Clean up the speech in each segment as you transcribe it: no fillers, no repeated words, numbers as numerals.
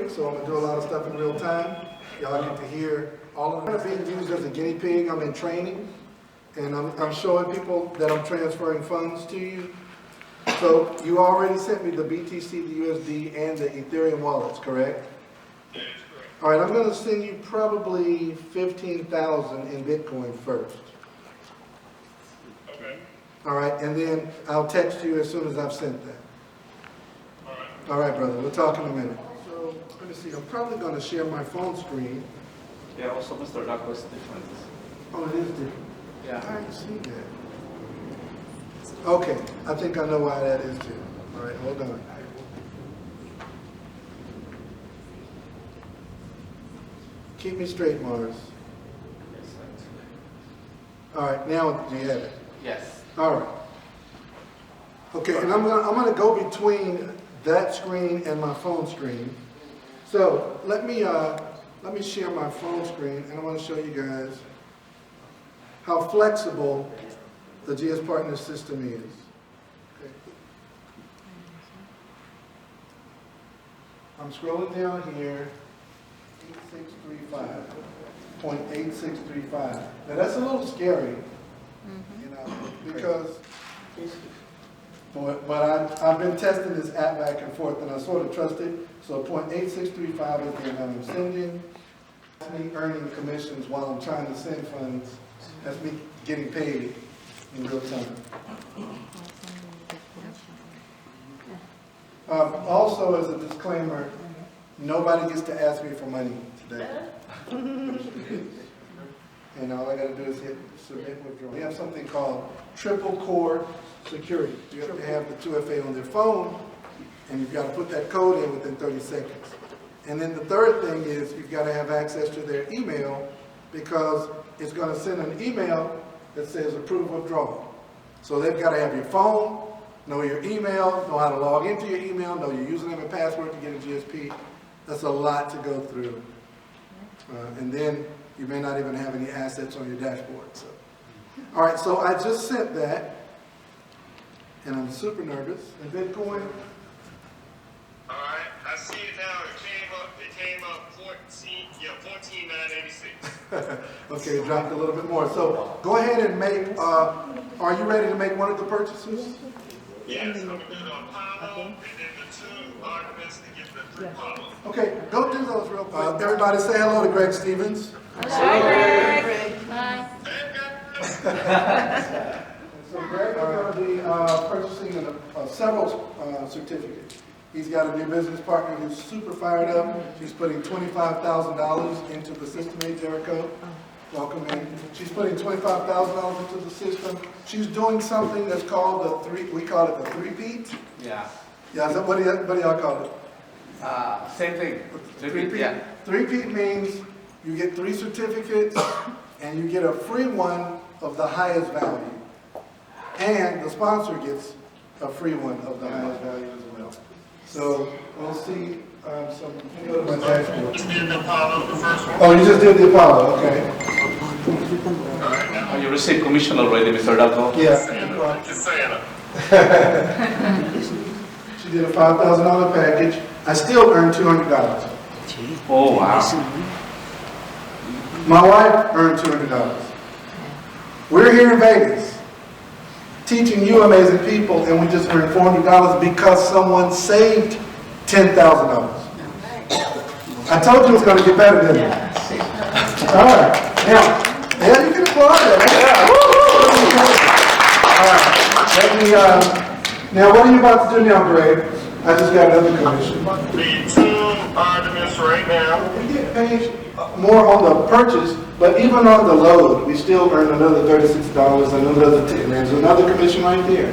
quick, so I'm going to do a lot of stuff in real time. Y'all get to hear all of them. I'm being used as a guinea pig. I'm in training, and I'm showing people that I'm transferring funds to you. So you already sent me the BTC, the USD, and the Ethereum wallets, correct? That is correct. All right, I'm going to send you probably 15,000 in Bitcoin first. Okay. All right, and then I'll text you as soon as I've sent that. All right. All right, brother, we'll talk in a minute. So, let me see, I'm probably going to share my phone screen. Yeah, also Mr. Duck was different. Oh, it is different. Yeah. I didn't see that. Okay, I think I know why that is too. All right, hold on. Keep me straight, Mars. Yes, All right, now do you have it? yes. All right. Okay, and I'm gonna go between that screen and my phone screen. So let me share my phone screen, and I want to show you guys how flexible the GS Partner system is. Okay. I'm scrolling down here, 8635.8635. Now that's a little scary, you know, because, but I've been testing this app back and forth, and I sort of trust it. So 0.8635 is the amount I'm sending. That's me earning commissions while I'm trying to send funds. That's me getting paid in real time. Also, as a disclaimer, nobody gets to ask me for money today. And all I got to do is hit submit withdrawal. We have something called triple core security. You have to have the 2FA on their phone, and you've got to put that code in within 30 seconds. And then the third thing is you've got to have access to their email, because it's going to send an email that says approve withdrawal. So they've got to have your phone, know your email, know how to log into your email, know your username and password to get a GSP. That's a lot to go through. And then you may not even have any assets on your dashboard. So. All right, so I just sent that, and I'm super nervous. And Bitcoin. All right. I see it now. It came up 14,986. Okay, it dropped a little bit more. So go ahead and make, are you ready to make one of the purchases? Yes, I'm going to do the Apollo and then the 2 arguments to get the 3 Apollo. Okay, go do those real quick. Everybody say hello to Greg Stevens. Hi, Greg. Hi. So Greg is going to be purchasing several certificates. He's got a new business partner who's super fired up. She's putting $25,000 into the system. Hey, Jericho, welcome in. She's putting $25,000 into the system. She's doing something that's called we call it the three-peat. Yeah. Yeah, so what do y'all call it? Same thing. Three-peat. Yeah. Three-peat means you get 3 certificates and you get a free one of the highest value. And the sponsor gets a free one of the highest value as well. So we'll see some. Go to my dashboard. Just did the Apollo, the first one. Oh, you just did the Apollo, okay. You received commission already, Mr. Duck? Yeah. Just saying it. She did a $5,000 package. I still earned $200. Oh, wow. My wife earned $200. We're here in Vegas teaching you amazing people, and we just earned $400 because someone saved $10,000. I told you it was going to get better, didn't it? All right. Now, yeah, you can applaud that. Yeah. All right. Now, what are you about to do now, Greg? I just got another commission. The 2 arguments right now. We get paid more on the purchase, but even on the load, we still earn another $36, another $10. There's another commission right there.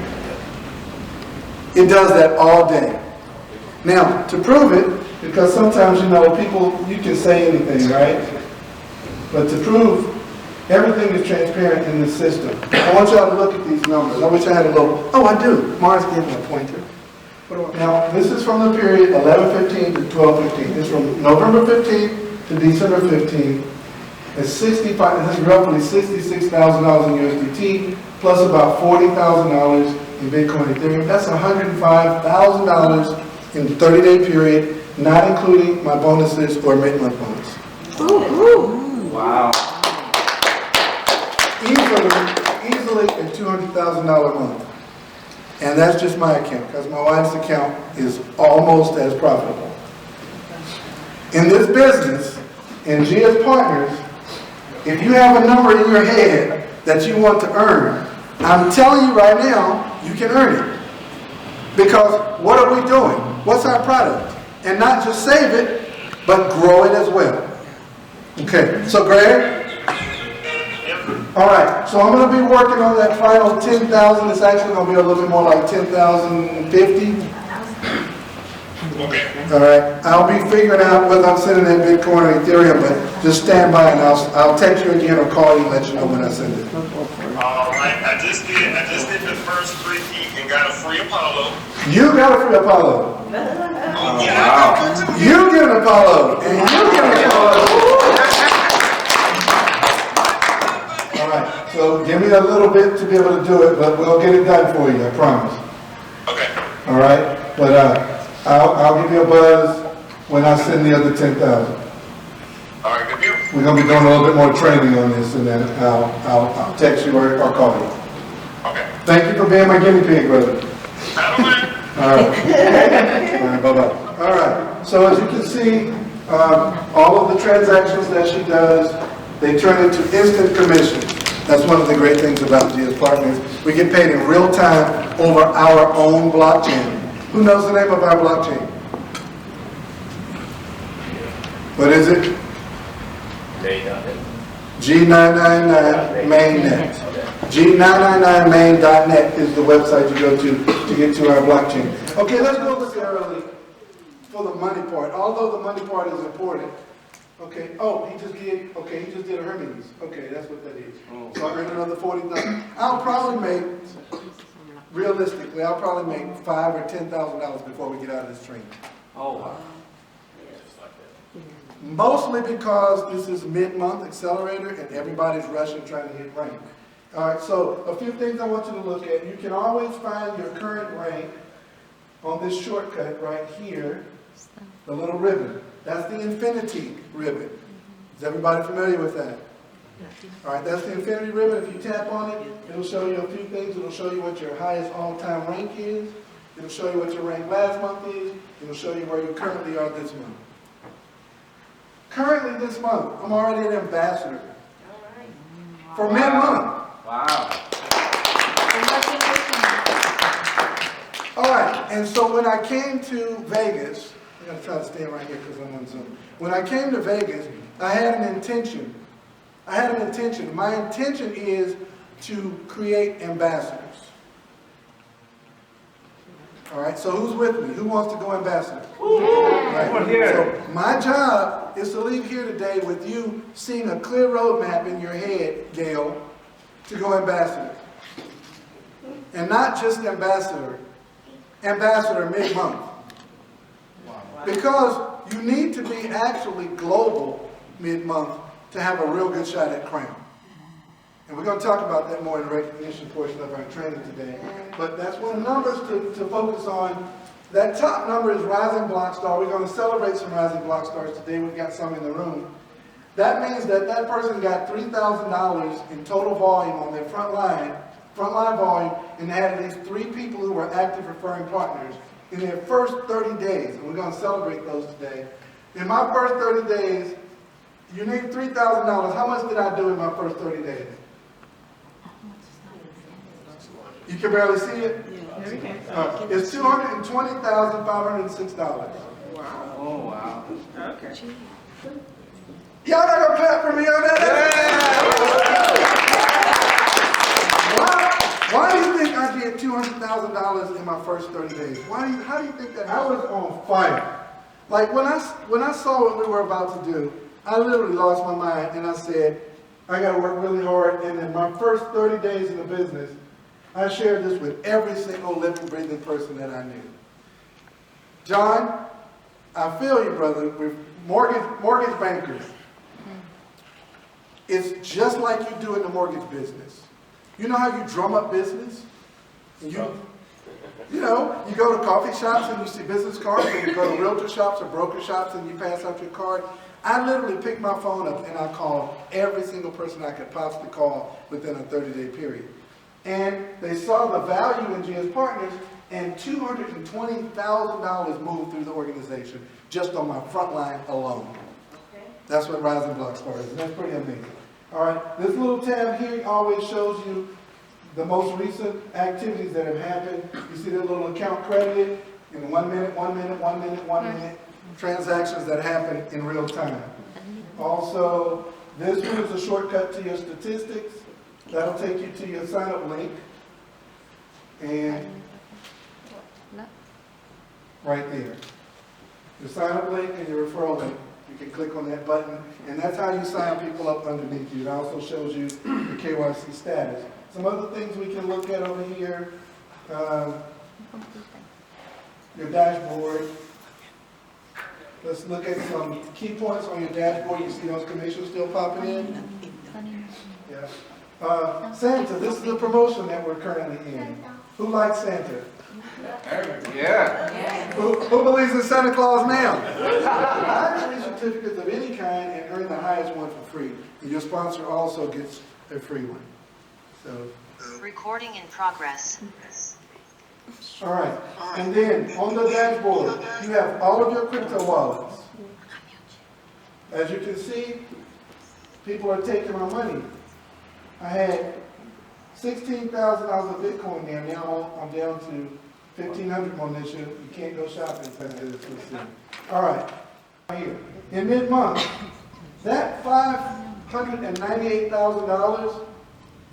It does that all day. Now, to prove it, because sometimes, you know, people, you can say anything, right? But to prove everything is transparent in this system, I want y'all to look at these numbers. I wish I had a little, oh, I do. Mars gave me a pointer. Now, this is from the period 11/15 to 12/15. This is from November 15th to December 15th. It's this is roughly $66,000 in USDT, plus about $40,000 in Bitcoin and Ethereum. That's $105,000 in the 30-day period. not including my bonuses or mid-month bonus. Wow. Easily a $200,000 a month. And that's just my account, because my wife's account is almost as profitable. In this business, in GS Partners, if you have a number in your head that you want to earn, I'm telling you right now, you can earn it. Because what are we doing? What's our product? And not just save it, but grow it as well. Okay, so Greg? All right, so I'm going to be working on that final 10,000. It's actually going to be a little bit more like 10,050. Okay. All right, I'll be figuring out whether I'm sending that Bitcoin or Ethereum, but just stand by and I'll text you again or call you and let you know when I send it. All right. I just did the first 3 feet and got a free Apollo. You got a free Apollo. Oh, yeah, I got one too. You get an Apollo, and you get an Apollo. All right, so give me a little bit to be able to do it, but we'll get it done for you, I promise. Okay. All right, but I'll give you a buzz when I send the other 10,000. All right, good deal. We're gonna be doing a little bit more training on this, and then I'll text you or call you. Okay. Thank you for being my guinea pig, brother. I don't mind. All right. All right, bye-bye. All right, so as you can see, all of the transactions that she does, they turn into instant commissions. That's one of the great things about GS Partners. We get paid in real time over our own blockchain. Who knows the name of our blockchain? What is it? G999 mainnet. G999main.net is the website you go to get to our blockchain. Okay, let's go look early for the money part. Although the money part is important. Okay, oh, he just did a Hermes. Okay, that's what that is. So I earned another 40,000. I'll probably make, realistically, I'll probably make $5,000 or $10,000 before we get out of this training. Oh, wow. Mostly because this is mid-month accelerator and everybody's rushing trying to hit rank. All right, so a few things I want you to look at. You can always find your current rank on this shortcut right here, the little ribbon. That's the infinity ribbon. Is everybody familiar with that? All right, that's the infinity ribbon. If you tap on it, it'll show you a few things. It'll show you what your highest all-time rank is. It'll show you what your rank last month is. It'll show you where you currently are this month. Currently this month, I'm already an ambassador for mid-month. Wow. All right, and so when I came to Vegas, I'm going to try to stand right here because I'm on Zoom. When I came to Vegas, I had an intention. My intention is to create ambassadors. All right, so who's with me? Who wants to go ambassador? Right. So my job is to leave here today with you seeing a clear roadmap in your head, Gail, to go ambassador. And not just ambassador mid-month. Because you need to be actually global mid-month to have a real good shot at crown. And we're going to talk about that more in the recognition portion of our training today. But that's one of the numbers to focus on. That top number is Rising Block Star. We're going to celebrate some Rising Block Stars today. We've got some in the room. That means that that person got $3,000 in total volume on their frontline volume, and they had at least 3 people who were active referring partners in their first 30 days. And we're going to celebrate those today. In my first 30 days, you need $3,000. How much did I do in my first 30 days? You can barely see it? It's $220,506. Oh, wow. Okay. Y'all not gonna clap for me on that? Why do you think I did $200,000 in my first 30 days? How do you think that? I was on fire. Like when I saw what we were about to do, I literally lost my mind and I said, I gotta work really hard. And in my first 30 days in the business, I shared this with every single living, breathing person that I knew. John, I feel you, brother. With mortgage bankers, it's just like you do in the mortgage business. You know how you drum up business? And You know, you go to coffee shops and you see business cards, and you go to realtor shops or broker shops and you pass out your card. I literally pick my phone up and I call every single person I could possibly call within a 30-day period. And they saw the value in GS Partners, and $220,000 moved through the organization just on my front line alone. That's what Rising Block started, and that's pretty amazing. All right, this little tab here always shows you the most recent activities that have happened. You see the little account credited in 1 minute, 1 minute, 1 minute, 1 minute, transactions that happen in real time. Also, this one is a shortcut to your statistics. That'll take you to your sign-up link. And right there. Your sign-up link and your referral link. You can click on that button, and that's how you sign people up underneath you. It also shows you the KYC status. Some other things we can look at over here, your dashboard. Let's look at some key points on your dashboard. You see those commissions still popping in? Yeah. Santa, this is the promotion that we're currently in. Who likes Santa? Yeah. Who believes in Santa Claus now? Buy any certificates of any kind and earn the highest one for free. And your sponsor also gets a free one. So. Recording in progress. All right. And then on the dashboard, you have all of your crypto wallets. As you can see, people are taking my money. I had $16,000 of Bitcoin there. Now I'm down to 1,500 Monisha. You can't go shopping thanks to this. All right. Here. In mid-month, that $598,000,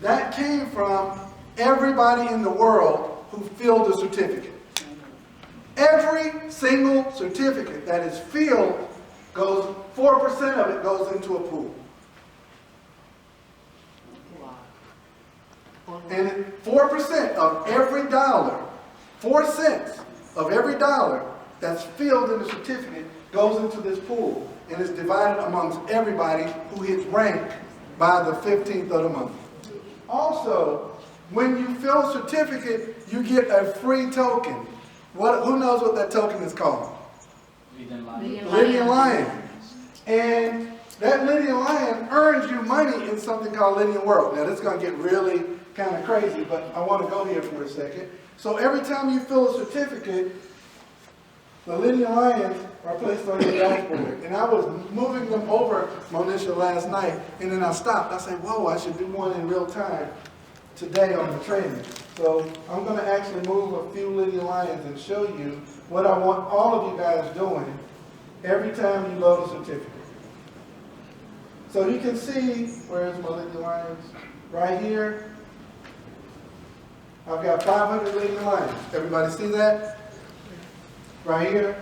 that came from everybody in the world who filled a certificate. Every single certificate that is filled goes, 4% of it goes into a pool. And 4% of every dollar, 4 cents of every dollar that's filled in the certificate goes into this pool. And it's divided amongst everybody who hits rank by the 15th of the month. Also, when you fill a certificate, you get a free token. Who knows what that token is called? Lydian Lion. And that Lydian Lion earns you money in something called Lydian World. Now, this is going to get really kind of crazy, but I want to go here for a second. So every time you fill a certificate, the Lydian Lions are placed on your dashboard. And I was moving them over, Monisha, last night, and then I stopped. I said, whoa, I should do one in real time today on the training. So I'm going to actually move a few Lydian Lions and show you what I want all of you guys doing every time you load a certificate. So you can see, where's my Lydian Lions? Right here. I've got 500 Lydian Lions. Everybody see that? Right here?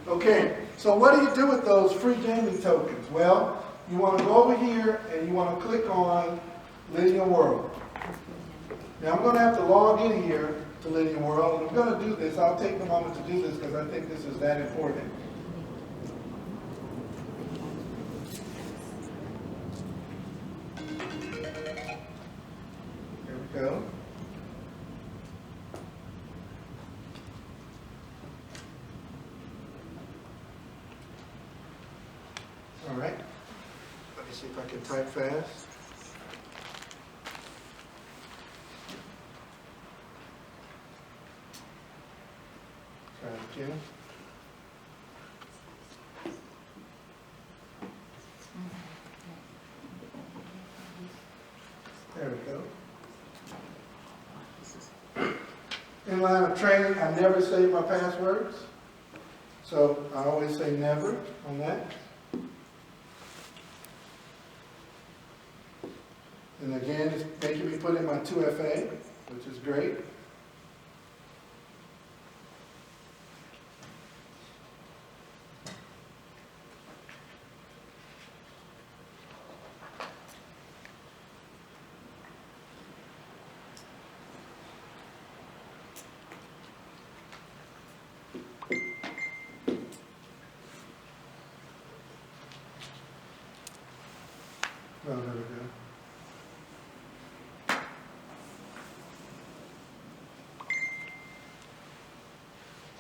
Okay, so what do you do with those free gaming tokens? Well, you want to go over here and you want to click on Lydian World. Now I'm going to have to log in here to Lydian World, and I'm going to do this. I'll take the moment to do this because I think this is that important. There we go. All right. Let me see if I can type fast. Try it again. There we go. In line of training, I never save my passwords. So I always say never on that. And again, it's making me put in my 2FA, which is great. Oh, there we go.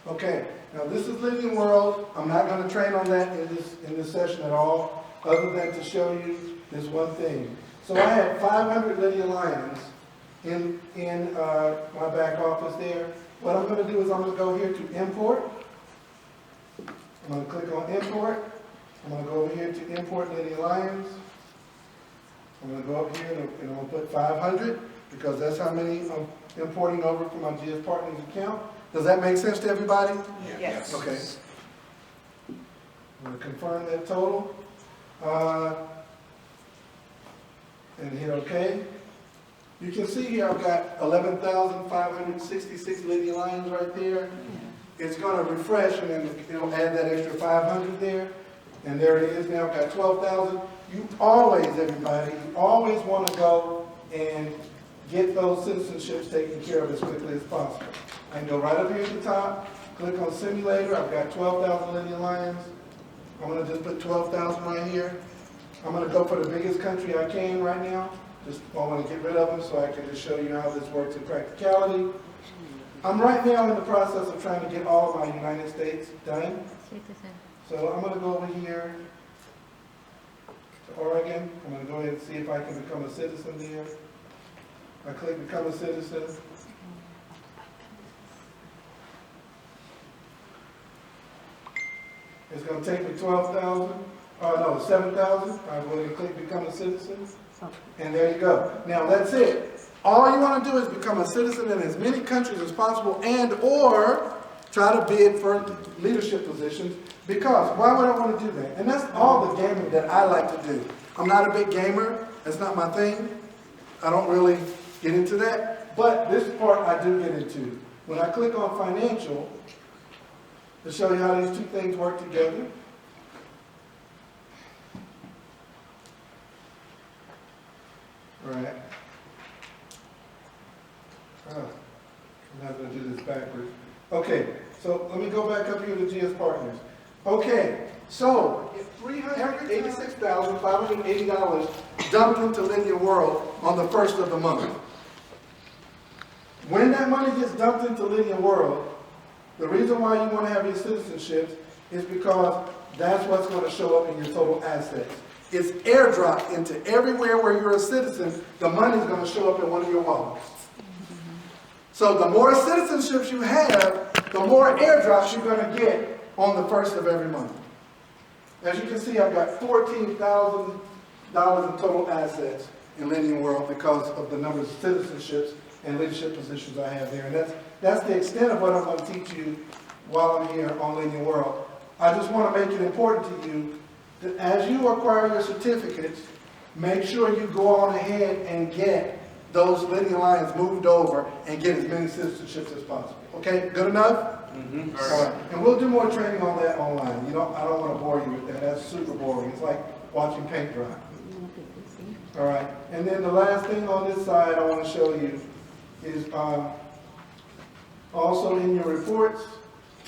Okay, now this is Living World. I'm not going to train on that in this session at all, other than to show you this one thing. So I had 500 Lydia Lions in my back office there. What I'm going to do is I'm going to go here to Import. I'm going to click on Import. I'm going to go over here to Import Lydia Lions. I'm going to go up here and I'm going to put 500 because that's how many I'm importing over from my GS Partners account. Does that make sense to everybody? Yes. Okay. I'm going to confirm that total. And hit OK. You can see here I've got 11,566 Lydia Lions right there. It's going to refresh and then it'll add that extra 500 there. And there it is now. I've got 12,000. You always, everybody, you always want to go and get those citizenships taken care of as quickly as possible. I can go right up here at the top, click on Simulator. I've got 12,000 Lydia Lions. I'm going to just put 12,000 right here. I'm going to go for the biggest country I can right now. I want to get rid of them so I can just show you how this works in practicality. I'm right now in the process of trying to get all of my United States done. So I'm going to go over here to Oregon. I'm going to go ahead and see if I can become a citizen there. I click Become a Citizen. It's going to take me 12,000. Oh no, 7,000. I go ahead and click Become a Citizen. And there you go. Now that's it. All you want to do is become a citizen in as many countries as possible and or try to bid for leadership positions. Because why would I want to do that? And that's all the gaming that I like to do. I'm not a big gamer. That's not my thing. I don't really get into that. But this part I do get into. When I click on Financial, to show you how these two things work together. All right. I'm not going to do this backwards. Okay, so let me go back up here to GS Partners. Okay, so $386,580 dumped into Lydia World on the 1st of the month. When that money gets dumped into Lydia World, the reason why you want to have your citizenships is because that's what's going to show up in your total assets. It's airdropped into everywhere where you're a citizen, the money's going to show up in one of your wallets. So the more citizenships you have, the more airdrops you're going to get on the 1st of every month. As you can see, I've got $14,000 in total assets in Lydia World because of the number of citizenships and leadership positions I have there. And that's the extent of what I'm going to teach you while I'm here on Lydia World. I just want to make it important to you that as you acquire your certificates, make sure you go on ahead and get those Lydia Lions moved over and get as many citizenships as possible. Okay, good enough? Mm-hmm. All right, and we'll do more training on that online. I don't want to bore you with that. That's super boring. It's like watching paint dry. All right, and then the last thing on this side I want to show you is also in your reports,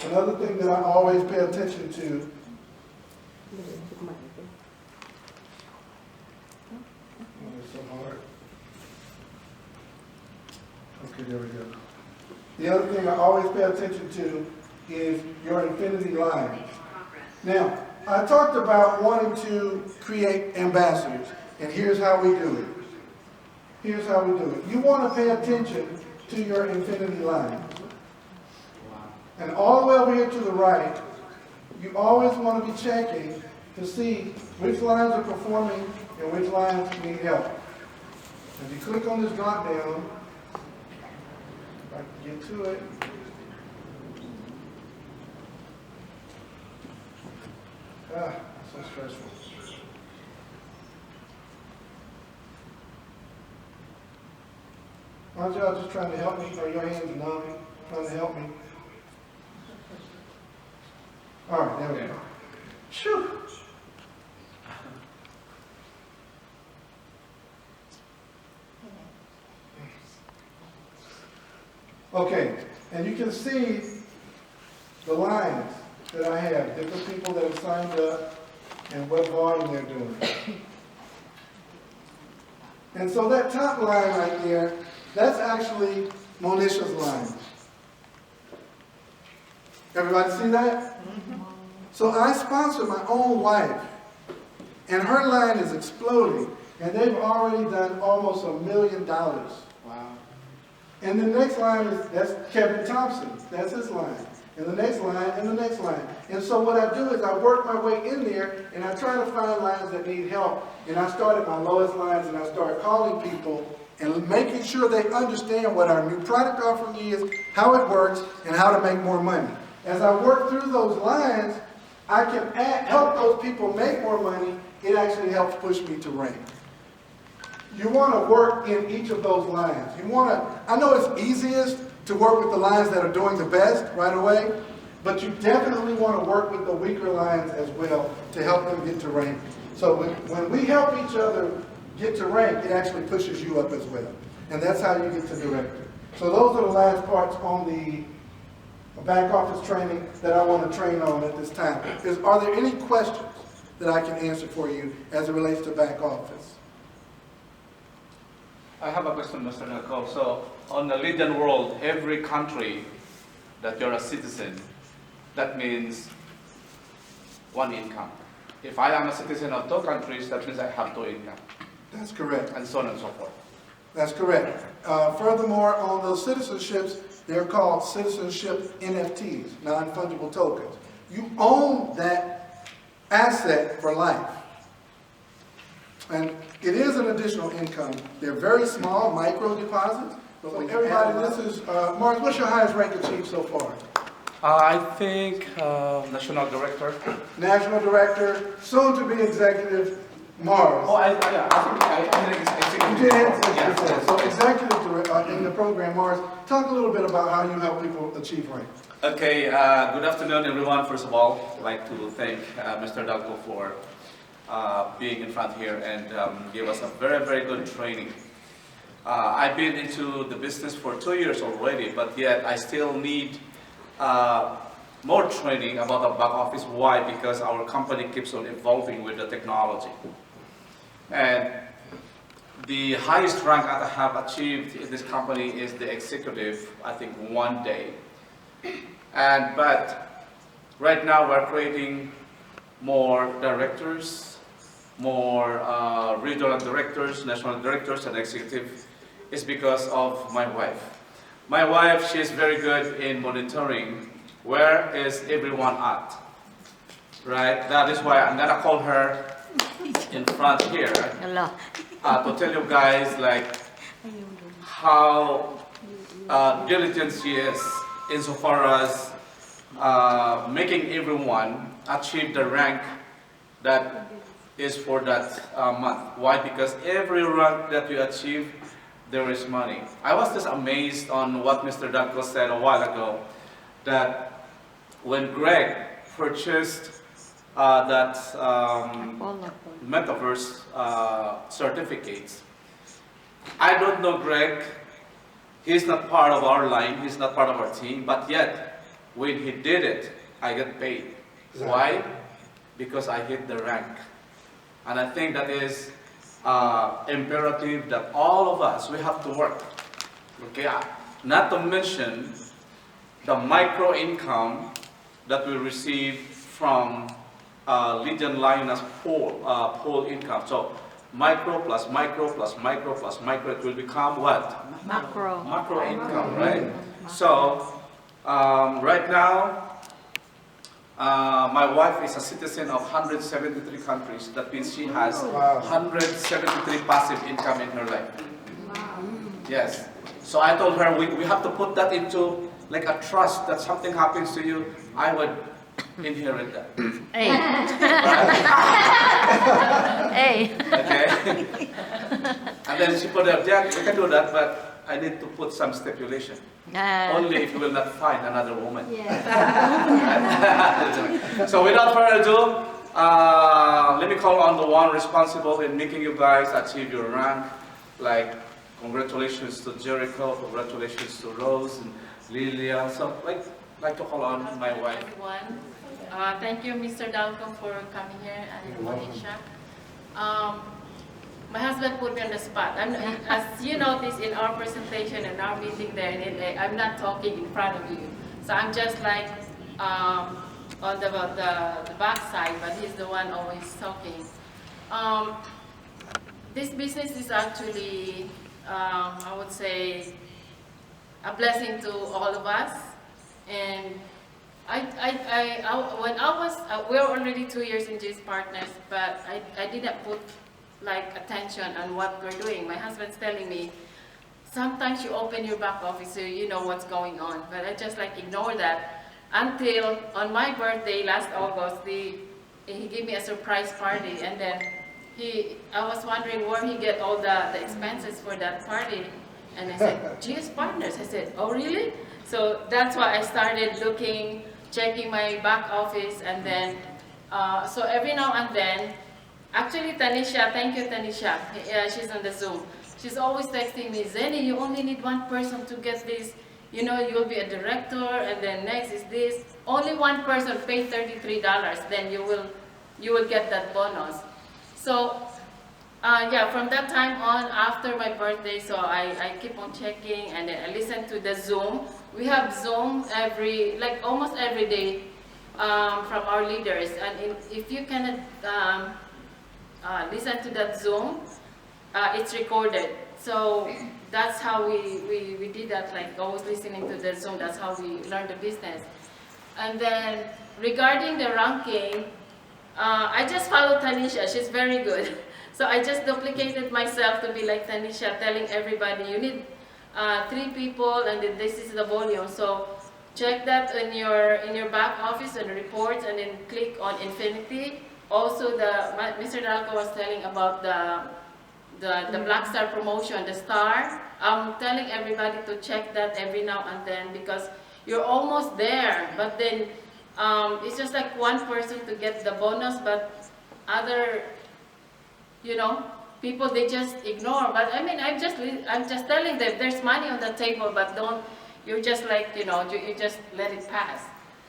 another thing that I always pay attention to. Oh, it's so hard. Okay, there we go. The other thing I always pay attention to is your infinity line. Now, I talked about wanting to create ambassadors, and here's how we do it. Here's how we do it. You want to pay attention to your infinity line. And all the way over here to the right, you always want to be checking to see which lines are performing and which lines need help. If you click on this drop down, if I can get to it. So stressful. Aren't y'all just trying to help me? Are your hands numb? Trying to help me? All right, there we go. Shoo. Okay, and you can see the lines that I have, different people that have signed up and what volume they're doing. And so that top line right there, that's actually Monisha's line. Everybody see that? So I sponsor my own wife, and her line is exploding, and they've already done almost $1 million. Wow. And the next line is, that's Kevin Thompson, that's his line. And the next line, and the next line. And so what I do is I work my way in there, and I try to find lines that need help. And I start at my lowest lines, and I start calling people, and making sure they understand what our new product offering is, how it works, and how to make more money. As I work through those lines, I can help those people make more money. It actually helps push me to rank. You want to work in each of those lines. You want to, I know it's easiest to work with the lines that are doing the best right away, but you definitely want to work with the weaker lines as well to help them get to rank. So when we help each other get to rank, it actually pushes you up as well. And that's how you get to director. So those are the last parts on the back office training that I want to train on at this time. Are there any questions that I can answer for you as it relates to back office? I have a question, Mr. Nako. So, on the Lydian world, every country that you're a citizen, that means one income. If I am a citizen of 2 countries, that means I have 2 income. That's correct. And so on and so forth. That's correct. Furthermore, on those citizenships, they're called citizenship NFTs, non-fungible tokens. You own that asset for life. And it is an additional income. They're very small, micro deposits. But when everybody, this is, Mars, what's your highest rank achieved so far? I think National Director. National Director, soon to be Executive, Mars. Oh, I think You did have to, so Executive Director in the program, Mars, talk a little bit about how you help people achieve rank. Okay, good afternoon everyone. First of all, I'd like to thank Mr. Dalco for being in front here and give us a very, very good training. I've been into the business for 2 years already, but yet I still need more training about the back office. Why? Because our company keeps on evolving with the technology. And the highest rank that I have achieved in this company is the executive, I think 1 day. But right now we're creating more directors, more regional directors, national directors, and executive. Is because of my wife. My wife, she is very good in monitoring where is everyone at, right? That is why I'm gonna call her in front here to tell you guys like how diligent she is insofar as making everyone achieve the rank that is for that month. Why? Because every rank that you achieve, there is money. I was just amazed on what Mr. Dunkel said a while ago, that when Greg purchased that metaverse certificates, I don't know Greg, he's not part of our line, he's not part of our team, but yet, when he did it, I get paid. Exactly. Why? Because I hit the rank. And I think that is imperative that all of us, we have to work. Okay, not to mention the micro income that we receive from Lydian Lioness pool income. So micro plus micro plus micro plus micro, it will become what? Macro. Macro income, right? So right now, my wife is a citizen of 173 countries. That means she has 173 passive income in her life. Yes. So I told her we have to put that into like a trust that something happens to you, I would inherit that. Hey. Hey. Okay? And then she put up, yeah, we can do that, but I need to put some stipulation. Only if you will not find another woman. So without further ado, let me call on the one responsible in making you guys achieve your rank. Like, congratulations to Jericho, congratulations to Rose and Lilia. So, like to call on my wife. Everyone. Thank you, Mr. Dalcom, for coming here, and Monisha. My husband put me on the spot. As you noticed in our presentation and our meeting there in LA, I'm not talking in front of you. So I'm just like on the back side, but he's the one always talking. This business is actually, I would say, a blessing to all of us. And when I was, we're already 2 years in these partners, but I didn't put like attention on what we're doing. My husband's telling me, sometimes you open your back office so you know what's going on, but I just like ignore that until on my birthday last August, he gave me a surprise party, and then I was wondering where he get all the expenses for that party, and I said, GS Partners. I said, oh really? So that's why I started looking, checking my back office, and then, so every now and then, actually Tanisha, thank you Tanisha, she's on the Zoom. She's always texting me, Zeni, you only need one person to get this, you know, you'll be a director, and then next is this. Only one person pay $33, then you will get that bonus. So, yeah, from that time on, after my birthday, so I keep on checking, and then I listen to the Zoom. We have Zoom almost every day from our leaders, and if you cannot listen to that Zoom, it's recorded. So that's how we did that, like always listening to the Zoom. That's how we learned the business. And then regarding the ranking, I just followed Tanisha. She's very good. So I just duplicated myself to be like Tanisha, telling everybody you need 3 people, and then this is the volume. So check that in your back office and reports, and then click on Infinity. Also, Mr. Dalco was telling about the Black Star promotion, the star. I'm telling everybody to check that every now and then, because you're almost there, but then it's just like one person to get the bonus, but other, you know, people, they just ignore. But I mean, I'm just telling them there's money on the table, but you're just like, you know, you just let it pass.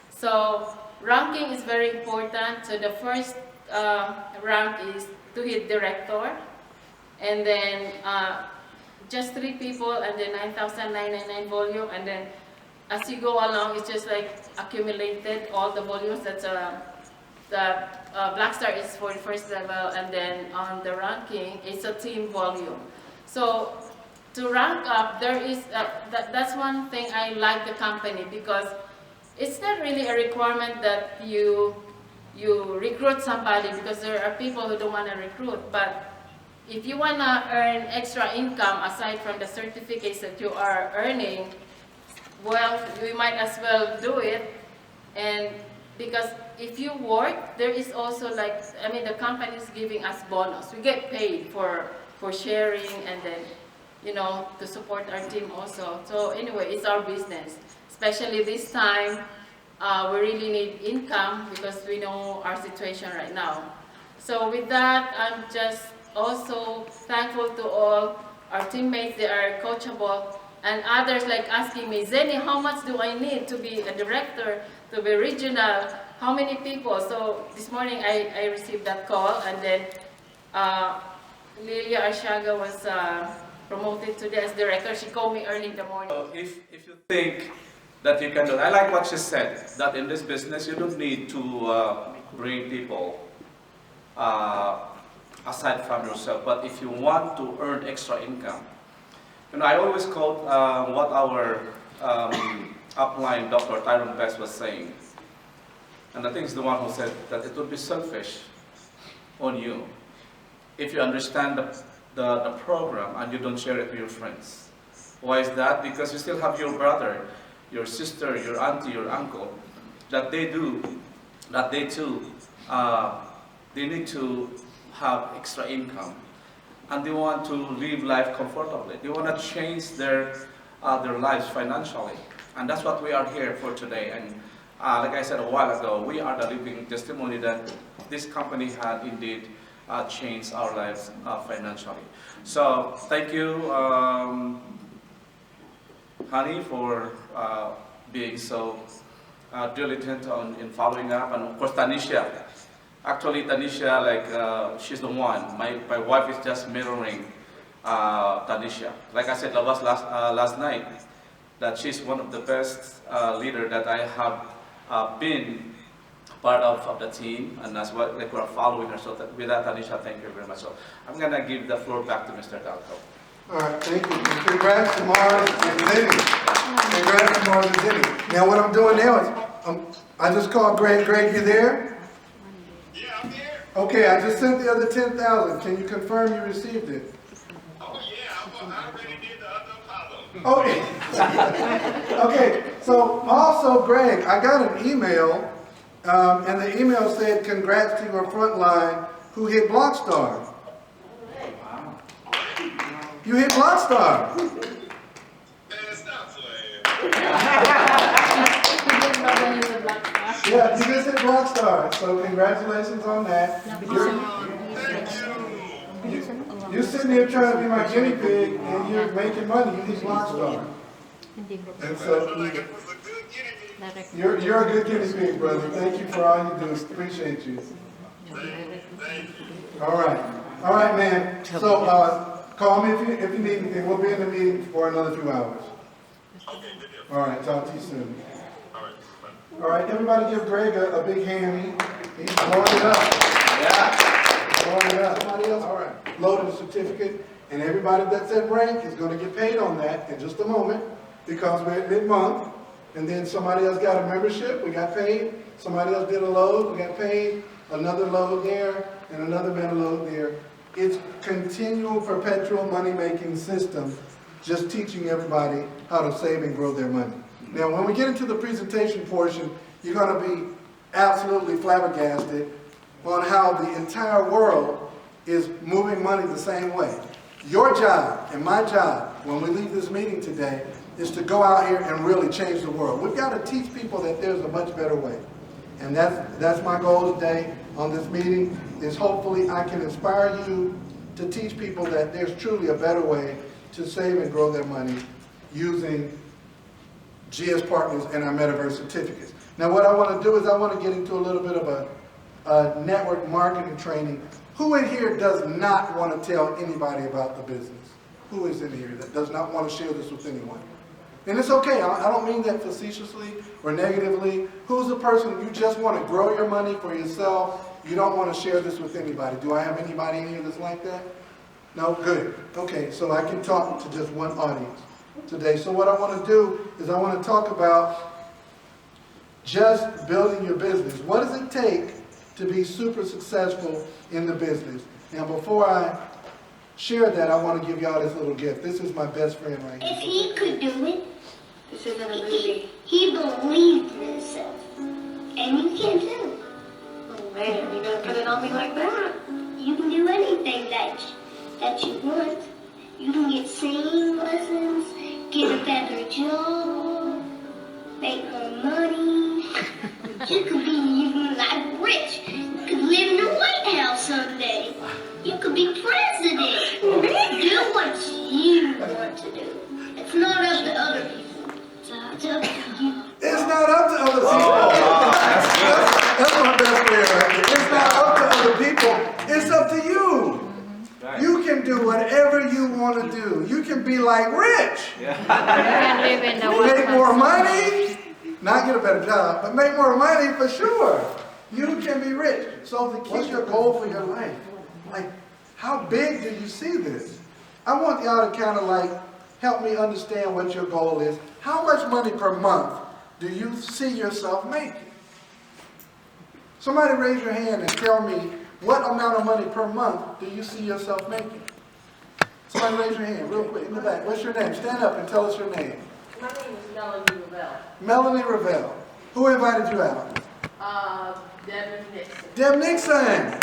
So ranking is very important. So the first rank is to hit director, and then just 3 people, and then 9,999 volume, and then as you go along, it's just like accumulated all the volumes. That's the Black Star is for the first level, and then on the ranking, it's a team volume. So to rank up, there is that's one thing I like the company, because it's not really a requirement that you recruit somebody, because there are people who don't want to recruit. But if you want to earn extra income aside from the certificates that you are earning, well, we might as well do it. And because if you work, there is also like, I mean, the company is giving us bonus. We get paid for sharing, and then, you know, to support our team also. So anyway, it's our business. Especially this time, we really need income, because we know our situation right now. So with that, I'm just also thankful to all our teammates. They are coachable, and others like asking me, Zeni, how much do I need to be a director, to be regional? How many people? So this morning I received that call, and then Lilia Arsiaga was promoted today as director. She called me early in the morning. So if you think that you can do it, I like what she said, that in this business you don't need to bring people aside from yourself. But if you want to earn extra income, you know, I always quote what our upline Dr. Tyrone Best was saying. And I think he's the one who said that it would be selfish on you if you understand the program and you don't share it with your friends. Why is that? Because you still have your brother, your sister, your auntie, your uncle, that they too, they need to have extra income, and they want to live life comfortably. They want to change their lives financially, and that's what we are here for today. And like I said a while ago, we are the living testimony that this company had indeed changed our lives financially. So thank you, Honey, for being so diligent in following up, and of course Tanisha. Actually, Tanisha, like she's the one. My wife is just mirroring Tanisha. Like I said last night, that she's one of the best leader that I have been part of the team, and as well, like we're following her. So with that, Anisha, thank you very much. So I'm gonna give the floor back to Mr. Dalco. All right, thank you. And congrats to Mars and Zinni. Congrats to Mars and Zinni. Now what I'm doing now is, I just called Greg. Greg, you there? Yeah, I'm here. Okay, I just sent the other 10,000. Can you confirm you received it? Oh, yeah, I already did the other column. Okay. Okay, so also, Greg, I got an email, and the email said, congrats to your frontline who hit Blockstar. You hit Blockstar. Man, stop playing. Yeah, you just hit Blockstar, so congratulations on that. You're sitting here trying to be my guinea pig, and you're making money. You hit Blockstar. And so, Like it was a good guinea pig. you're a good guinea pig, brother. Thank you for all you do. Appreciate you. Thank you. All right, man. So, call me if you need anything. We'll be in the meeting for another few hours. Okay, good deal. All right, talk to you soon. All right, bye. All right, everybody give Greg a big hammy. He's blowing it up. Yeah. Blowing it up. Somebody else? All right. Loaded a certificate, and everybody that's at rank is going to get paid on that in just a moment because we're at mid-month. And then somebody else got a membership, we got paid. Somebody else did a load, we got paid. Another load there, and another man load there. It's continual, perpetual money-making system, just teaching everybody how to save and grow their money. Now, when we get into the presentation portion, you're going to be absolutely flabbergasted on how the entire world is moving money the same way. Your job and my job, when we leave this meeting today, is to go out here and really change the world. We've got to teach people that there's a much better way. And that's my goal today on this meeting, is hopefully I can inspire you to teach people that there's truly a better way to save and grow their money using GS Partners and our Metaverse certificates. Now what I want to do is I want to get into a little bit of a network marketing training. Who in here does not want to tell anybody about the business? Who is in here that does not want to share this with anyone? And it's okay, I don't mean that facetiously or negatively. Who's the person you just want to grow your money for yourself? You don't want to share this with anybody. Do I have anybody in here that's like that? No? Good. Okay, so I can talk to just one audience today. So what I want to do is I want to talk about just building your business. What does it take to be super successful in the business? Now before I share that, I want to give y'all this little gift. This is my best friend right here. If he could do it, he believed in himself. And you can too. Oh man, you're gonna put it on me like that? You can do anything that you want. You can get singing lessons, get a better job, make more money. You could be even like rich. You could live in the White House someday. You could be president. Do what you want to do. It's not up to other people. It's up to you. It's not up to other people. That's my best friend right there. It's not up to other people. It's up to you. You can do whatever you want to do. You can be like rich. You can live in the Make more workman's money. Not get a better job, but make more money for sure. You can be rich. So what's your goal for your life? Like, how big do you see this? I want y'all to kind of like help me understand what your goal is. How much money per month do you see yourself making? Somebody raise your hand and tell me what amount of money per month do you see yourself making? Somebody raise your hand real quick in the back. What's your name? Stand up and tell us your name. My name is Melanie Ravel. Melanie Ravel. Who invited you out? Debbie Nixon. Deb Nixon.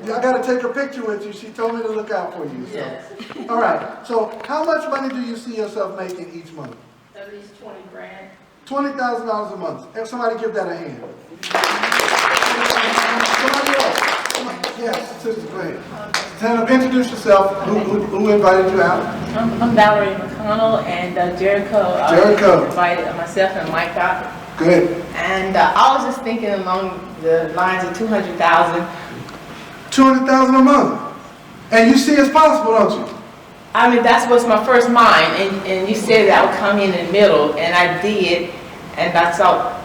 I got to take a picture with you. She told me to look out for you. So. Yes. All right. So how much money do you see yourself making each month? At least 20 grand. $20,000 a month. Somebody give that a hand. Somebody else. Yes, sister, go ahead. Stand up, introduce yourself. Who invited you out? I'm Valerie McConnell, and Jericho. Jericho. Invited myself and Mike out. Good. And I was just thinking along the lines of 200,000. $200,000 a month. And you see it's possible, don't you? I mean, that's what's my first mind. And you said that I would come in the middle, and I did. And that's all.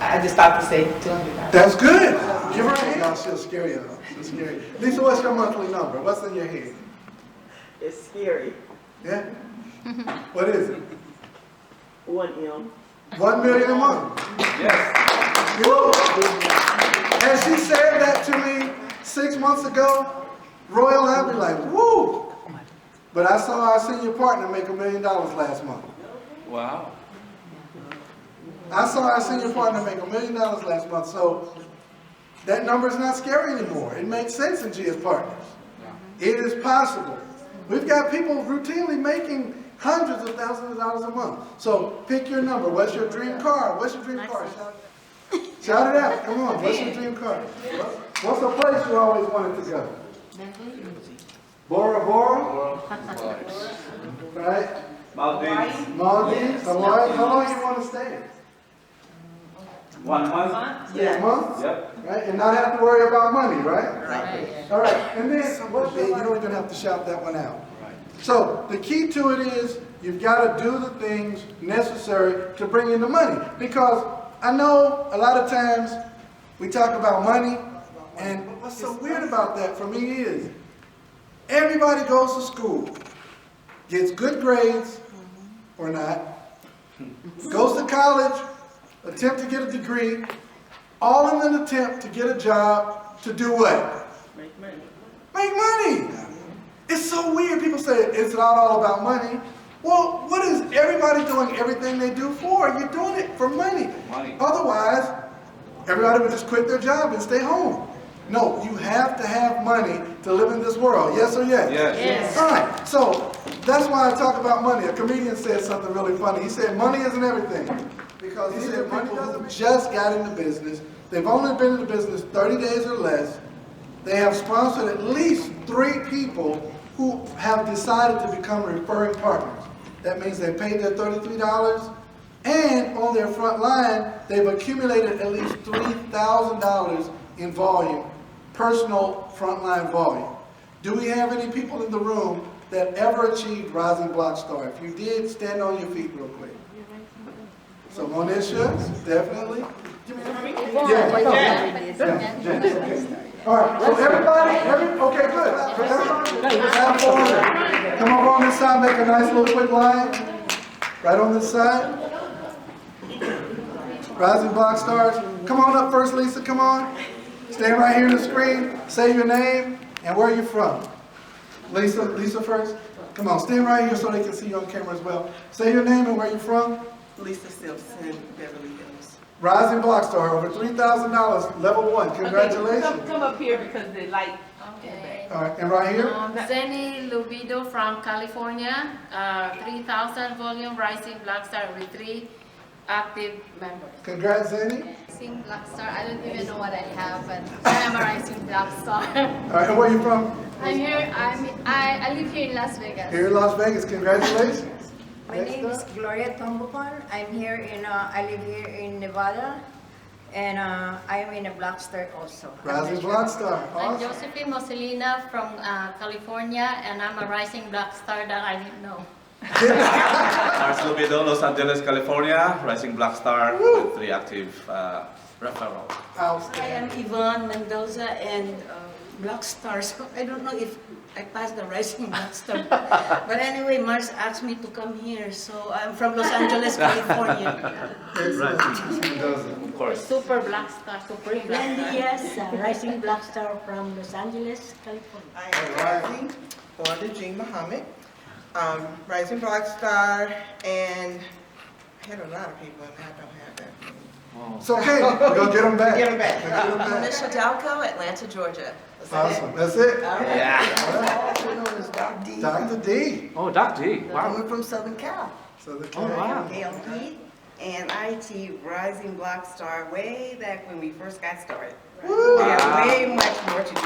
I just stopped to say 200,000. That's good. Give her a hand. No, she'll scare you. She'll scare you. Lisa, what's your monthly number? What's in your head? It's scary. Yeah? What is it? 1 M. 1 million a month. Yes. Woo! And she said that to me 6 months ago. Royal, I'd be like, woo! But I saw our senior partner make $1 million last month. Wow. I saw our senior partner make $1 million last month, so that number is not scary anymore. It makes sense in GS Partners. It is possible. We've got people routinely making hundreds of thousands of dollars a month. So pick your number. What's your dream car? What's your dream car? Shout it out. Come on. What's your dream car? What's a place you always wanted to go? Bora Bora? Right? Maldives. Maldives? Hawaii? How long you want to stay? 1 month. 6 months? Yep. Right? And not have to worry about money, right? Right. All right. And then, you don't even have to shout that one out. So the key to it is you've got to do the things necessary to bring in the money. Because I know a lot of times we talk about money, and what's so weird about that for me is everybody goes to school, gets good grades or not, goes to college, attempt to get a degree, all in an attempt to get a job to do what? Make money. Make money. It's so weird. People say it's not all about money. Well, what is everybody doing everything they do for? You're doing it for money. Money. Otherwise, everybody would just quit their job and stay home. No, you have to have money to live in this world. Yes or yes? Yes. Yes. All right. So that's why I talk about money. A comedian said something really funny. He said money isn't everything. Because he said money doesn't just got into business. They've only been in the business 30 days or less. They have sponsored at least 3 people who have decided to become referring partners. That means they paid their $33, and on their front line, they've accumulated at least $3,000 in volume, personal frontline volume. Do we have any people in the room that ever achieved Rising Block Star? If you did, stand on your feet real quick. So Monisha, definitely. Yeah. All right, so everybody, okay, good. So everybody, have fun. Come over on this side, make a nice little quick line. Right on this side. Rising Block Stars. Come on up first, Lisa, come on. Stand right here on the screen. Say your name and where you're from. Lisa first. Come on, stand right here so they can see you on camera as well. Say your name and where you're from. Lisa Simpson, Beverly Hills. Rising Block Star, over $3,000, level 1. Congratulations. Okay, come up here because the light. Okay. All right, and right here? Zeni Lubido from California, 3,000 volume Rising Black Star with 3 active members. Congrats, Zeni. Rising Black Star. I don't even know what I have, but I am a Rising Black Star. All right, and where you from? I'm here. I live here in Las Vegas. Here in Las Vegas. Congratulations. My name is Gloria Tombopon. I'm here in, I live here in Nevada, and I am in a Black Star also. Rising Block Star. I'm Awesome. Josephine Moselina from California, and I'm a Rising Black Star that I didn't know. Mars Lubido, Los Angeles, California, Rising Black Star with 3 active referrals. I Outstanding. am Yvonne Mendoza and Black Star. So I don't know if I passed the Rising Black Star. But anyway, Mars asked me to come here, so I'm from Los Angeles, California. Of course. Super Black Star, Supreme Black Wendy, Star. yes, Rising Black Star from Los Angeles, California. I am Rising Wanda Jean Muhammad, Rising Black Star, and I had a lot of people and I don't have that. It's okay. We're going to get them back. Get 'em back. We're gonna get 'em back. Monisha Dalco, Atlanta, Georgia. Awesome. That's it? Yeah. Also known as Doc D. Dr. D. Oh, Dr. D. Wow. Coming from Southern Cal. So the Oh, wow. Gail P. And I achieved Rising Block Star way back when we first got started. Woo. We have way much more to do.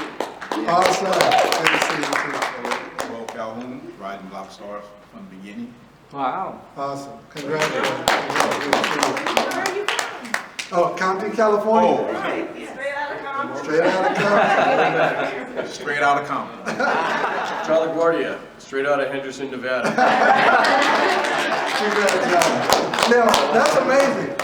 Awesome. Good to see you too. Will Calhoun, Rising Block Stars from the beginning. Wow. Awesome. Congratulations. Oh, Compton, California. Straight out of Compton. Straight out of Compton. Charlie Guardia, straight out of Henderson, Nevada. Congratulations. Now, that's amazing.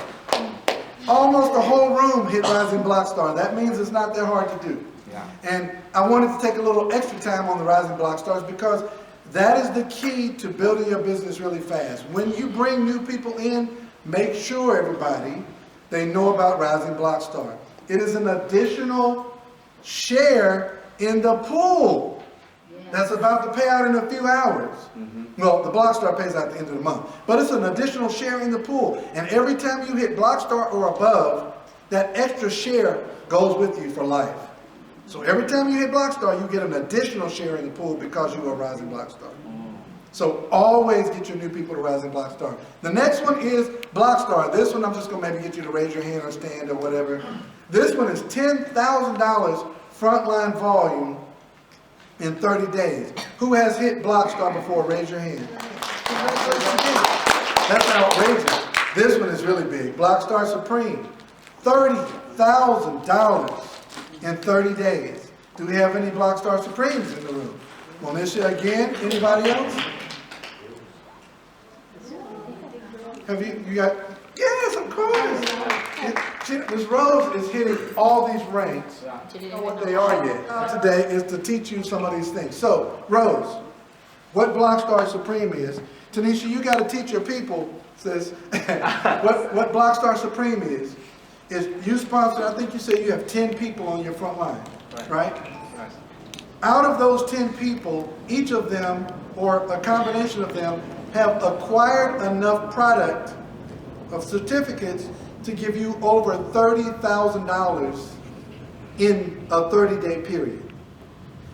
Almost the whole room hit Rising Block Star. That means it's not that hard to do. Yeah. And I wanted to take a little extra time on the Rising Block Stars because that is the key to building your business really fast. When you bring new people in, make sure everybody, they know about Rising Block Star. It is an additional share in the pool that's about to pay out in a few hours. Well, the Block Star pays out at the end of the month. But it's an additional share in the pool. And every time you hit Block Star or above, that extra share goes with you for life. So every time you hit Block Star, you get an additional share in the pool because you are Rising Block Star. So always get your new people to Rising Block Star. The next one is Block Star. This one I'm just going to maybe get you to raise your hand or stand or whatever. This one is $10,000 frontline volume in 30 days. Who has hit Block Star before? Raise your hand. That's outrageous. This one is really big. Block Star Supreme. $30,000 in 30 days. Do we have any Block Star Supremes in the room? Monisha again? Anybody else? Have you got? Yes, of course. Ms. Rose is hitting all these ranks. I don't know what they are yet. Today is to teach you some of these things. So, Rose, what Block Star Supreme is, Tanisha, you got to teach your people, sis, what Block Star Supreme is you sponsor, I think you say you have 10 people on your front line, right? Out of those 10 people, each of them, or a combination of them, have acquired enough product of certificates to give you over $30,000 in a 30-day period.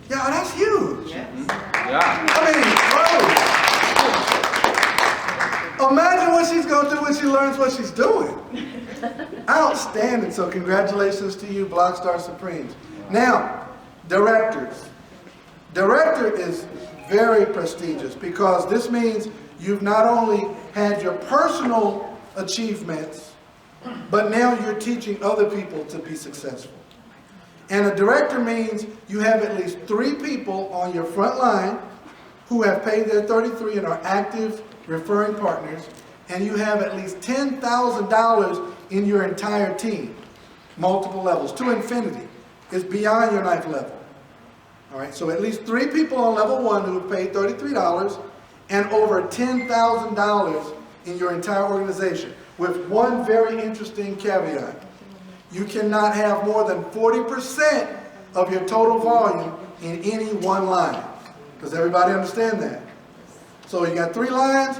Yeah, that's huge. Yeah. I mean, imagine what she's going to do when she learns what she's doing. Outstanding. So congratulations to you, Block Star Supremes. Now, directors. Director is very prestigious because this means you've not only had your personal achievements, but now you're teaching other people to be successful. And a director means you have at least 3 people on your front line who have paid their 33 and are active referring partners, and you have at least $10,000 in your entire team, multiple levels, to infinity. It's beyond your 9th level. All right, so at least 3 people on level 1 who have paid $33 and over $10,000 in your entire organization, with one very interesting caveat. You cannot have more than 40% of your total volume in any one line. Does everybody understand that? So you got 3 lines,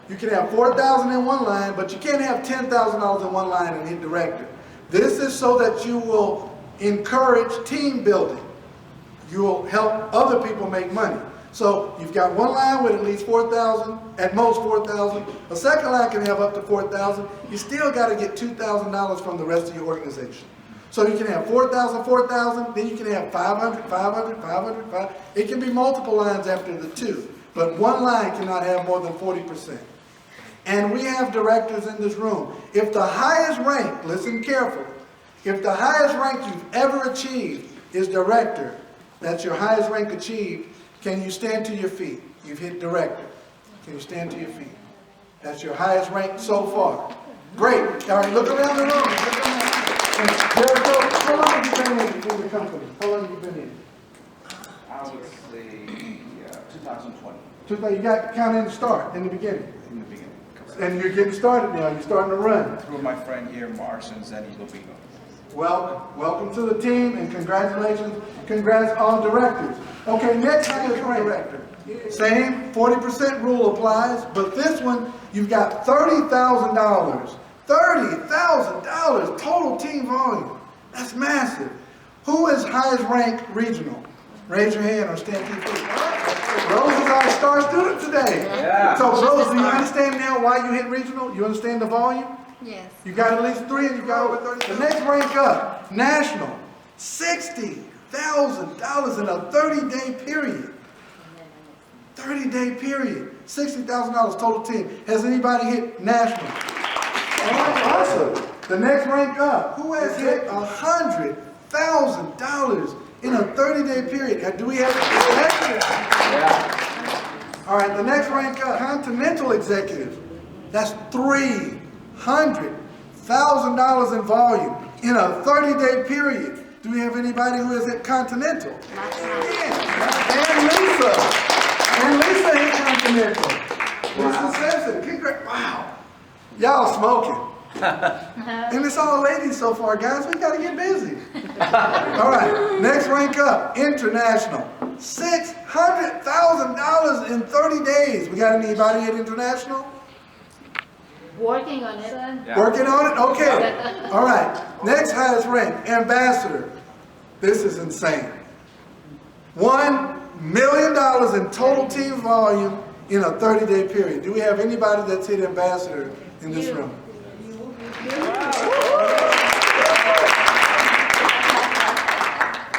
you can have $4,000 in one line, but you can't have $10,000 in one line and hit director. This is so that you will encourage team building. You will help other people make money. So you've got one line with at least 4,000, at most 4,000. A second line can have up to 4,000. You still got to get $2,000 from the rest of your organization. So you can have 4,000, 4,000, then you can have 500, 500, 500, 500. It can be multiple lines after the 2, but one line cannot have more than 40%. And we have directors in this room. If the highest rank, listen carefully, if the highest rank you've ever achieved is director, that's your highest rank achieved, can you stand to your feet? You've hit director. Can you stand to your feet? That's your highest rank so far. Great. All right, look around the room. Jericho, how long have you been in the company? How long have you been in? I would say 2020. You got counting to start in the beginning. In the beginning. And you're getting started now. You're starting to run. Through my friend here, Mars and Zenny Lupino. Welcome to the team and congratulations. Congrats all directors. Okay, next time is director. Same 40% rule applies, but this one you've got $30,000. $30,000 total team volume. That's massive. Who is highest ranked regional? Raise your hand or stand to your feet. Rose is our star student today. Yeah. So Rose, do you understand now why you hit regional? You understand the volume? Yes. You got at least 3 and you got over 30. The next rank up, national, $60,000 in a 30-day period. 30-day period, $60,000 total team. Has anybody hit national? All right, awesome. The next rank up, who has hit $100,000 in a 30-day period? Do we have executives? Yeah. All right, the next rank up, continental executive. That's $300,000 $100,000 in volume in a 30-day period. Do we have anybody who is at Continental? And Lisa. And Lisa hit Continental. Lisa Simpson. Congrats. Wow. Y'all smoking. And it's all ladies so far, guys. We got to get busy. All right. Next rank up. International. $600,000 in 30 days. We got anybody at International? Working on it. Yeah. Working on it? Okay. All right. Next highest rank, Ambassador. This is insane. $1 million in total team volume in a 30-day period. Do we have anybody that's hit Ambassador in this room?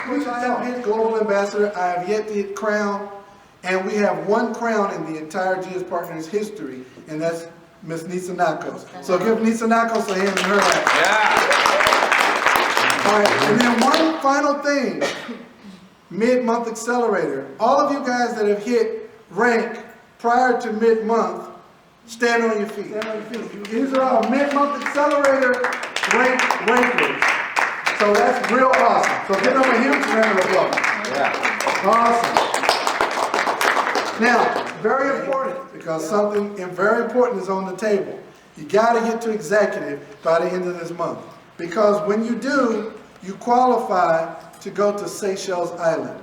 Which I have hit Global Ambassador. I have yet to hit Crown. And we have one crown in the entire GS Partners history, and that's Miss Nisa Nakos. So give Nisa Nakos a hand in her life. Yeah. All right, and then one final thing, mid-month accelerator. All of you guys that have hit rank prior to mid-month, stand on your feet. Stand on your feet. These are all mid-month accelerator rankers. So that's real awesome. So give them a huge round of applause. Yeah. Awesome. Now, very important, because something very important is on the table. You got to get to executive by the end of this month. Because when you do, you qualify to go to Seychelles Island.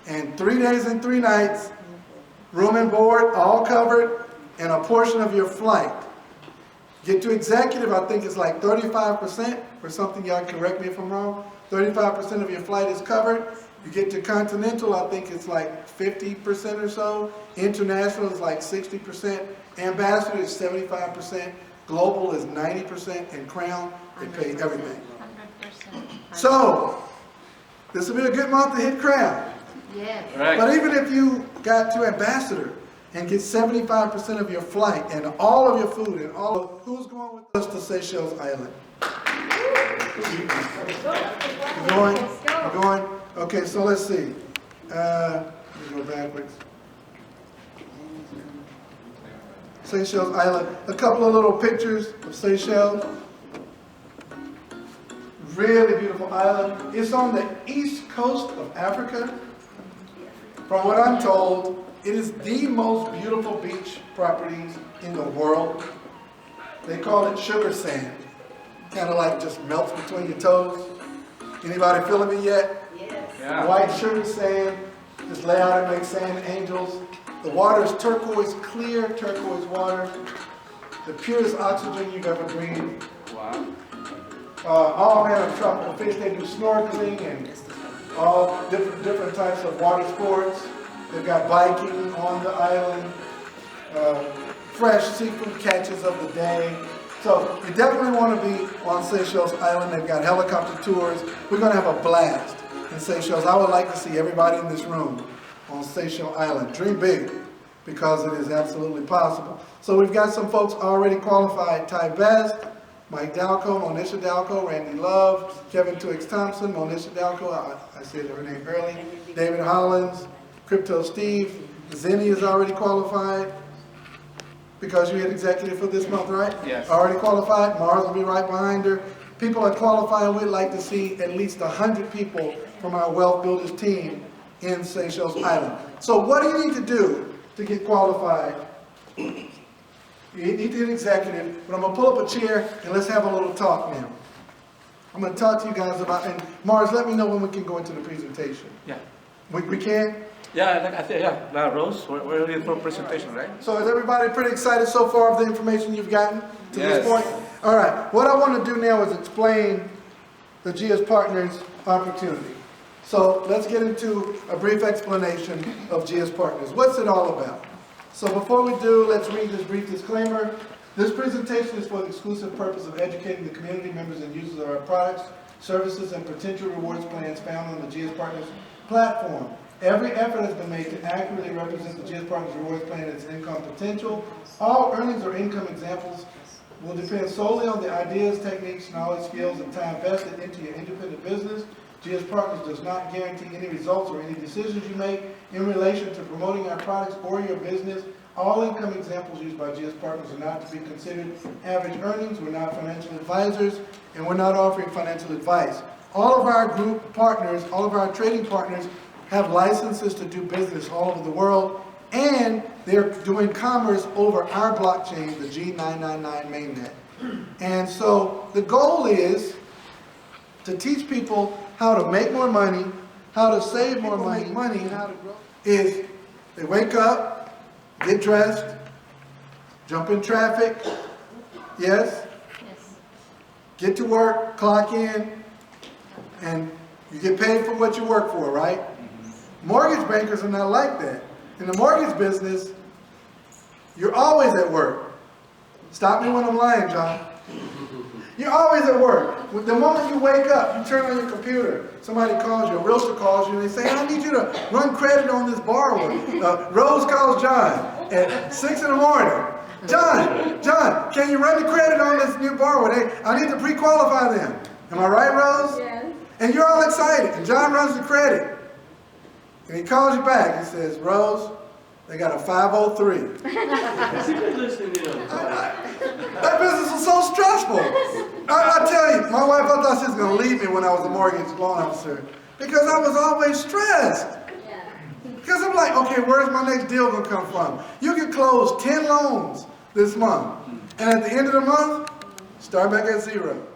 And 3 days and 3 nights, room and board, all covered, and a portion of your flight. Get to executive, I think it's like 35% or something. Y'all correct me if I'm wrong. 35% of your flight is covered. You get to Continental, I think it's like 50% or so. International is like 60%. Ambassador is 75%. Global is 90%. And Crown, they pay everything. 100%. So, this will be a good month to hit Crown. Yes. Right. But even if you got to Ambassador and get 75% of your flight and all of your food and all of, who's going with us to Seychelles Island? You going? You going? Okay, so let's see. Let me go backwards. Seychelles Island. A couple of little pictures of Seychelles. Really beautiful island. It's on the east coast of Africa. From what I'm told, it is the most beautiful beach properties in the world. They call it sugar sand. Kind of like just melts between your toes. Anybody feeling me yet? Yeah. White sugar sand, just lay out and make sand angels. The water is turquoise, clear turquoise water. The purest oxygen you've ever breathed. Wow. All manner of tropical fish. They do snorkeling and all different types of water sports. They've got biking on the island. Fresh seafood catches of the day. So you definitely want to be on Seychelles Island. They've got helicopter tours. We're going to have a blast in Seychelles. I would like to see everybody in this room on Seychelles Island. Dream big, because it is absolutely possible. So we've got some folks already qualified. Ty Best, Mike Dalco, Monisha Dalco, Randy Love, Kevin Twix Thompson, Monisha Dalco, I said her name early, David Hollins, Crypto Steve, Zenny is already qualified. Because you hit executive for this month, right? Yes. Already qualified. Mars will be right behind her. People are qualifying. We'd like to see at least 100 people from our Wealth Builders team in Seychelles Island. So what do you need to do to get qualified? You need to hit executive, but I'm going to pull up a chair and let's have a little talk now. I'm going to talk to you guys about, and Mars, let me know when we can go into the presentation. Yeah. We can? Yeah, Rose, we're ready for presentation, right? So is everybody pretty excited so far of the information you've gotten to this point? All right, what I want to do now is explain the GS Partners opportunity. So let's get into a brief explanation of GS Partners. What's it all about? So before we do, let's read this brief disclaimer. This presentation is for the exclusive purpose of educating the community members and users of our products, services, and potential rewards plans found on the GS Partners platform. Every effort has been made to accurately represent the GS Partners Rewards Plan and its income potential. All earnings or income examples will depend solely on the ideas, techniques, knowledge, skills, and time vested into your independent business. GS Partners does not guarantee any results or any decisions you make in relation to promoting our products or your business. All income examples used by GS Partners are not to be considered average earnings. We're not financial advisors, and we're not offering financial advice. All of our group partners, all of our trading partners have licenses to do business all over the world, and they're doing commerce over our blockchain, the G999 mainnet. And so the goal is to teach people how to make more money, how to save more money, and how to grow. Is they wake up, get dressed, jump in traffic, yes? Yes. Get to work, clock in, and you get paid for what you work for, right? Mortgage bankers are not like that. In the mortgage business, you're always at work. Stop me when I'm lying, John. You're always at work. The moment you wake up, you turn on your computer. Somebody calls you, a realtor calls you, and they say, I need you to run credit on this borrower. Rose calls John at 6 in the morning. John, can you run the credit on this new borrower? I need to pre-qualify them. Am I right, Rose? Yes. And you're all excited, and John runs the credit. And he calls you back. He says, Rose, they got a 503. That business was so stressful. I tell you, my wife, I thought she was going to leave me when I was a mortgage loan officer because I was always stressed. Because I'm like, okay, where's my next deal going to come from? You can close 10 loans this month. And at the end of the month, start back at 0.